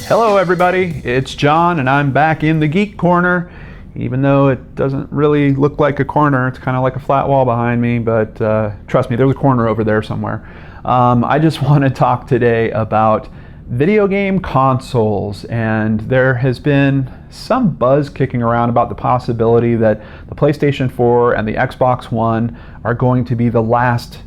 Hello everybody, it's John and I'm back in the Geek Corner. Even though it doesn't really look like a corner, it's kind of like a flat wall behind me, but trust me, there's a corner over there somewhere. I just want to talk today about video game consoles, and there has been some buzz kicking around about the possibility that the PlayStation 4 and the Xbox One are going to be the last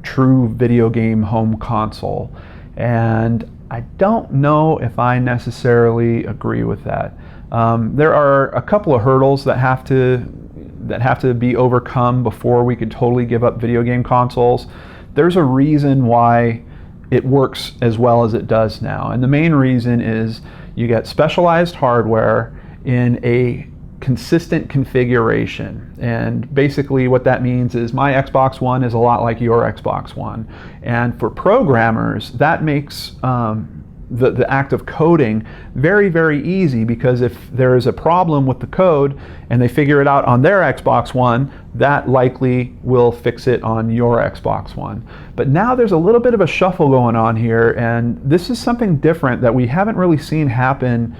true video game home console. And I don't know if I necessarily agree with that. There are a couple of hurdles that have to be overcome before we could totally give up video game consoles. There's a reason why it works as well as it does now, and the main reason is you get specialized hardware in a consistent configuration. And basically what that means is my Xbox One is a lot like your Xbox One, and for programmers that makes the act of coding very, very easy, because if there is a problem with the code and they figure it out on their Xbox One, that likely will fix it on your Xbox One. But now there's a little bit of a shuffle going on here, and this is something different that we haven't really seen happen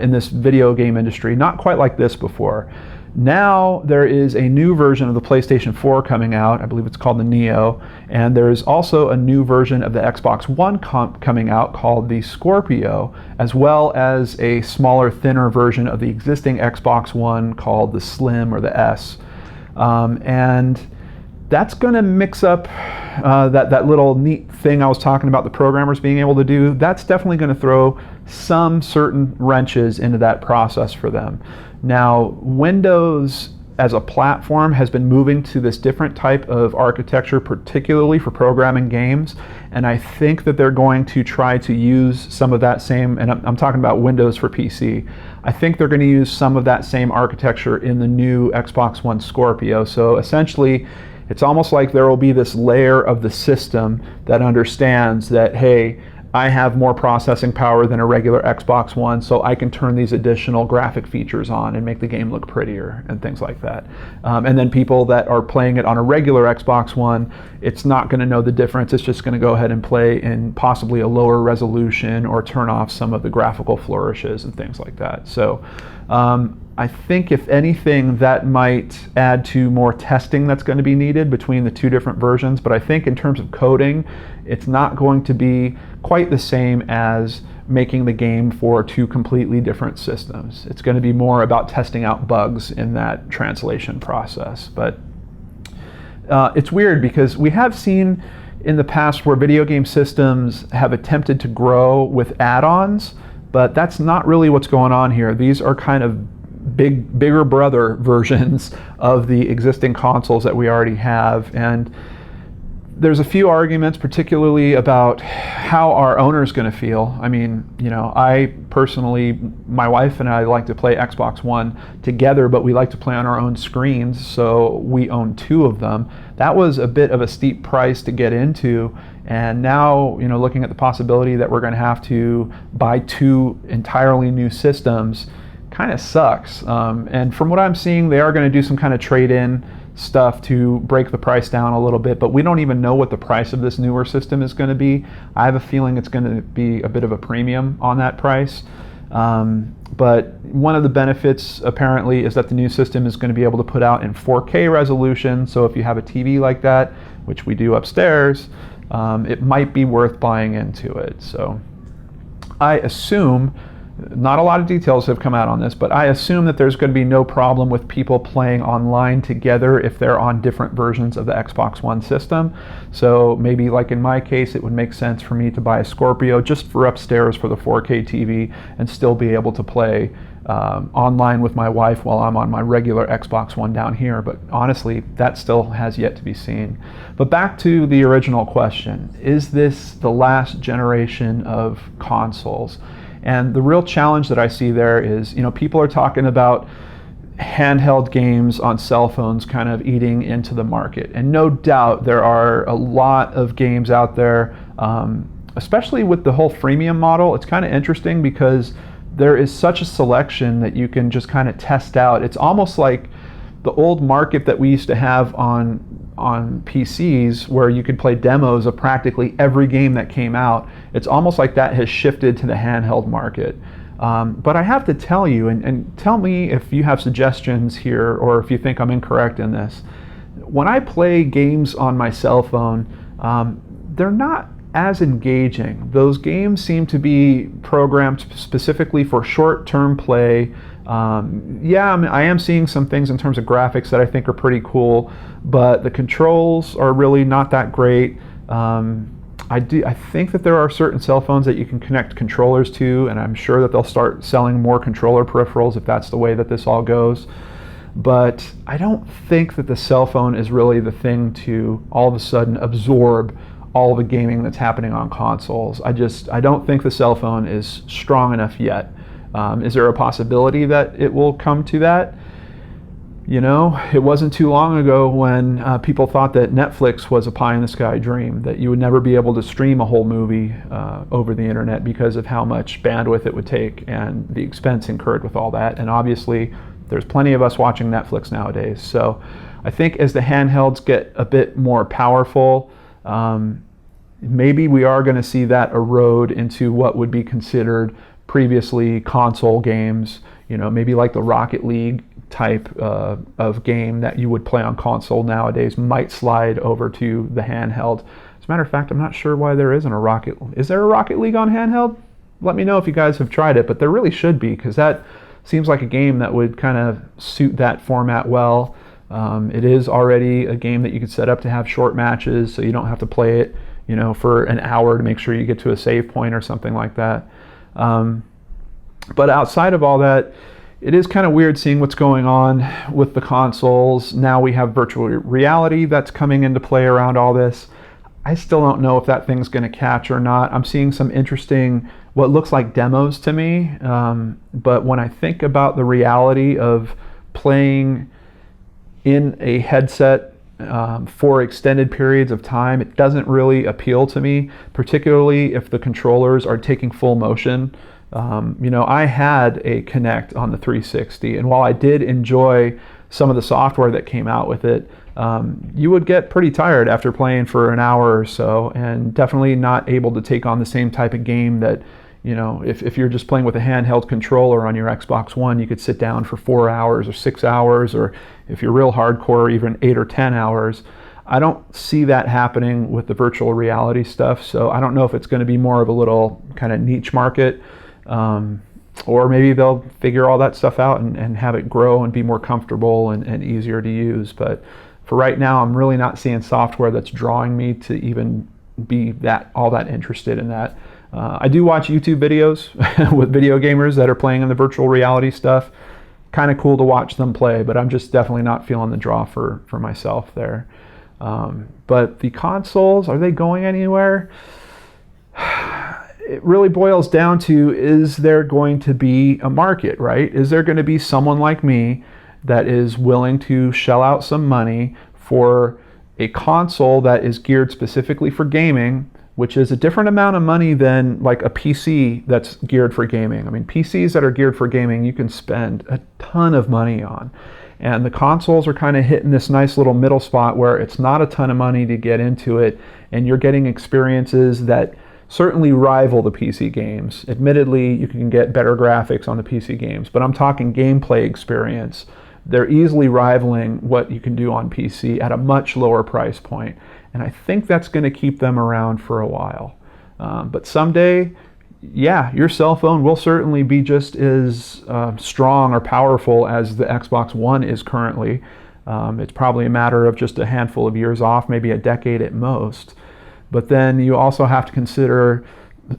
in this video game industry, not quite like this before. Now there is a new version of the PlayStation 4 coming out. I believe it's called the Neo, and there is also a new version of the Xbox One coming out called the Scorpio, as well as a smaller, thinner version of the existing Xbox One called the Slim or the S. And that's going to mix up that little neat thing I was talking about the programmers being able to do. That's definitely going to throw some certain wrenches into that process for them. Now, Windows as a platform has been moving to this different type of architecture, particularly for programming games, and I think that they're going to try to use some of that same, and I'm talking about Windows for PC, I think they're going to use some of that same architecture in the new Xbox One Scorpio. So essentially, it's almost like there will be this layer of the system that understands that, hey, I have more processing power than a regular Xbox One, so I can turn these additional graphic features on and make the game look prettier and things like that. And then people that are playing it on a regular Xbox One, it's not going to know the difference. It's just going to go ahead and play in possibly a lower resolution or turn off some of the graphical flourishes and things like that. So I think if anything, that might add to more testing that's going to be needed between the two different versions. But I think in terms of coding, it's not going to be quite the same as making the game for two completely different systems. It's going to be more about testing out bugs in that translation process. But it's weird because we have seen in the past where video game systems have attempted to grow with add-ons, but that's not really what's going on here. These are kind of bigger brother versions of the existing consoles that we already have, and there's a few arguments, particularly about how our owner is going to feel. I mean, you know, I personally, my wife and I like to play Xbox One together, but we like to play on our own screens, so we own two of them. That was a bit of a steep price to get into, and now, you know, looking at the possibility that we're going to have to buy two entirely new systems kind of sucks. And from what I'm seeing, they are going to do some kind of trade-in stuff to break the price down a little bit, but we don't even know what the price of this newer system is going to be. I have a feeling it's going to be a bit of a premium on that price. But one of the benefits apparently is that the new system is going to be able to put out in 4K resolution. So if you have a TV like that, which we do upstairs, it might be worth buying into it. So I assume, not a lot of details have come out on this, but I assume that there's going to be no problem with people playing online together if they're on different versions of the Xbox One system. So maybe like in my case, it would make sense for me to buy a Scorpio just for upstairs for the 4K TV and still be able to play online with my wife while I'm on my regular Xbox One down here. But honestly, that still has yet to be seen. But back to the original question, is this the last generation of consoles? And the real challenge that I see there is, you know, people are talking about handheld games on cell phones kind of eating into the market. And no doubt there are a lot of games out there, especially with the whole freemium model. It's kind of interesting because there is such a selection that you can just kind of test out. It's almost like the old market that we used to have on on PCs where you could play demos of practically every game that came out. It's almost like that has shifted to the handheld market. But I have to tell you, and tell me if you have suggestions here or if you think I'm incorrect in this. When I play games on my cell phone, they're not as engaging. Those games seem to be programmed specifically for short-term play. I am seeing some things in terms of graphics that I think are pretty cool, but the controls are really not that great. I think that there are certain cell phones that you can connect controllers to, and I'm sure that they'll start selling more controller peripherals if that's the way that this all goes. But I don't think that the cell phone is really the thing to all of a sudden absorb all the gaming that's happening on consoles. I don't think the cell phone is strong enough yet. Is there a possibility that it will come to that? You know, it wasn't too long ago when people thought that Netflix was a pie-in-the-sky dream, that you would never be able to stream a whole movie over the internet because of how much bandwidth it would take and the expense incurred with all that. And obviously, there's plenty of us watching Netflix nowadays. So I think as the handhelds get a bit more powerful, maybe we are going to see that erode into what would be considered previously console games, you know, maybe like the Rocket League type of game that you would play on console nowadays might slide over to the handheld. As a matter of fact, I'm not sure why there isn't a Rocket. Is there a Rocket League on handheld? Let me know if you guys have tried it, but there really should be, because that seems like a game that would kind of suit that format well. It is already a game that you could set up to have short matches, so you don't have to play it, you know, for an hour to make sure you get to a save point or something like that. But outside of all that, it is kind of weird seeing what's going on with the consoles. Now we have virtual reality that's coming into play around all this. I still don't know if that thing's going to catch or not. I'm seeing some interesting, what looks like demos to me. But when I think about the reality of playing in a headset for extended periods of time, it doesn't really appeal to me, particularly if the controllers are taking full motion. You know, I had a Kinect on the 360, and while I did enjoy some of the software that came out with it, you would get pretty tired after playing for an hour or so, and definitely not able to take on the same type of game that, you know, if you're just playing with a handheld controller on your Xbox One, you could sit down for 4 hours or 6 hours, or if you're real hardcore, even 8 or 10 hours. I don't see that happening with the virtual reality stuff, so I don't know if it's going to be more of a little kind of niche market. Or maybe they'll figure all that stuff out and have it grow and be more comfortable and easier to use. But for right now, I'm really not seeing software that's drawing me to even be all that interested in that. I do watch YouTube videos with video gamers that are playing in the virtual reality stuff. Kind of cool to watch them play, but I'm just definitely not feeling the draw for myself there. But the consoles, are they going anywhere? It really boils down to, is there going to be a market, right? Is there going to be someone like me that is willing to shell out some money for a console that is geared specifically for gaming, which is a different amount of money than like a PC that's geared for gaming. I mean, PCs that are geared for gaming, you can spend a ton of money on. And the consoles are kind of hitting this nice little middle spot where it's not a ton of money to get into it, and you're getting experiences that certainly rival the PC games. Admittedly, you can get better graphics on the PC games, but I'm talking gameplay experience. They're easily rivaling what you can do on PC at a much lower price point, and I think that's going to keep them around for a while. But someday, yeah, your cell phone will certainly be just as strong or powerful as the Xbox One is currently. It's probably a matter of just a handful of years off, maybe a decade at most. But then you also have to consider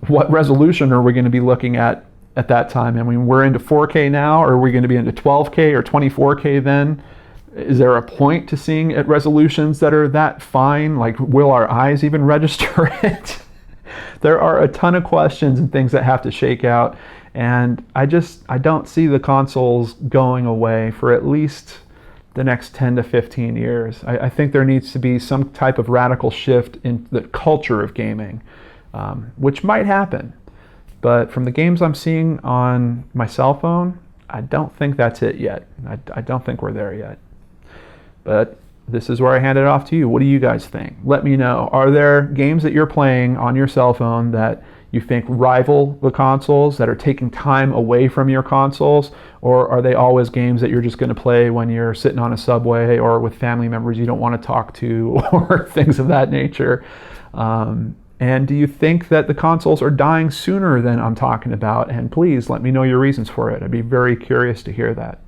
what resolution are we going to be looking at that time. I mean, we're into 4K now, or are we going to be into 12K or 24K then? Is there a point to seeing at resolutions that are that fine? Like, will our eyes even register it? There are a ton of questions and things that have to shake out. And I don't see the consoles going away for at least the next 10 to 15 years. I think there needs to be some type of radical shift in the culture of gaming, which might happen. But from the games I'm seeing on my cell phone, I don't think that's it yet. I don't think we're there yet. But this is where I hand it off to you. What do you guys think? Let me know. Are there games that you're playing on your cell phone that you think rival the consoles, that are taking time away from your consoles? Or are they always games that you're just going to play when you're sitting on a subway or with family members you don't want to talk to, or things of that nature? And do you think that the consoles are dying sooner than I'm talking about? And please let me know your reasons for it. I'd be very curious to hear that.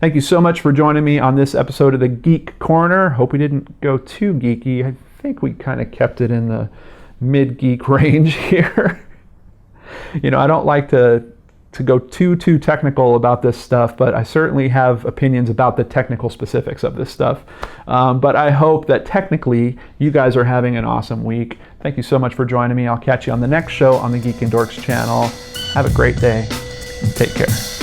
Thank you so much for joining me on this episode of the Geek Corner. Hope we didn't go too geeky. I think we kind of kept it in the mid-geek range here. You know, I don't like to go too technical about this stuff, but I certainly have opinions about the technical specifics of this stuff. But I hope that technically you guys are having an awesome week. Thank you so much for joining me. I'll catch you on the next show on the Geek and Dorks channel. Have a great day and take care.